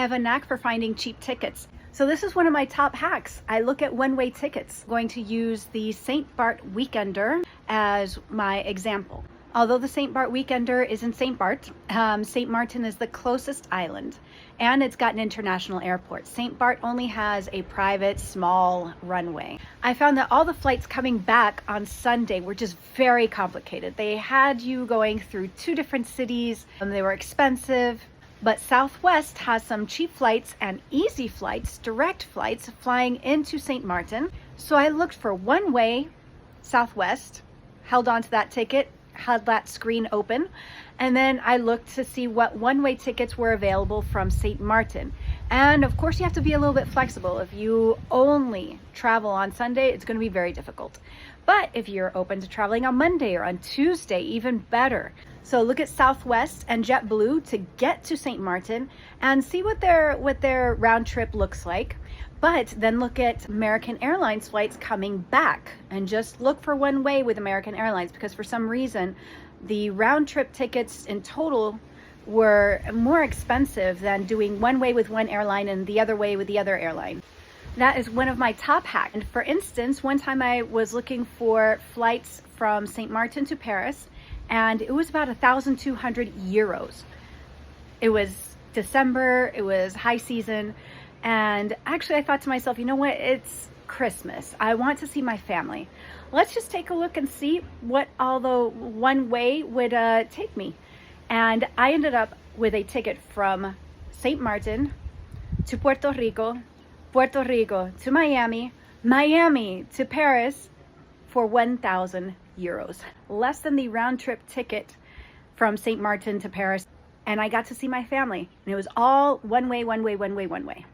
have a knack for finding cheap tickets. So this is one of my top hacks. I look at one-way tickets. I'm going to use the St. Bart Weekender as my example. Although the St. Bart Weekender is in St. Bart, St. Martin is the closest island, and it's got an international airport. St. Bart only has a private, small runway. I found that all the flights coming back on Sunday were just very complicated. They had you going through 2 different cities, and they were expensive. But Southwest has some cheap flights and easy flights, direct flights, flying into St. Martin. So I looked for one-way Southwest, held on to that ticket, had that screen open, and then I looked to see what one-way tickets were available from St. Martin. And of course you have to be a little bit flexible. If you only travel on Sunday, it's going to be very difficult. But if you're open to traveling on Monday or on Tuesday, even better. So look at Southwest and JetBlue to get to St. Martin and see what their round trip looks like. But then look at American Airlines flights coming back and just look for one way with American Airlines, because for some reason the round trip tickets in total were more expensive than doing one way with one airline and the other way with the other airline. That is one of my top hacks. And for instance, one time I was looking for flights from St. Martin to Paris, and it was about 1,200 euros. It was December, it was high season, and actually I thought to myself, you know what, it's Christmas. I want to see my family. Let's just take a look and see what all the one way would take me. And I ended up with a ticket from St. Martin to Puerto Rico, Puerto Rico to Miami, Miami to Paris for 1,000 euros. Less than the round trip ticket from St. Martin to Paris. And I got to see my family. And it was all one way, one way, one way, one way.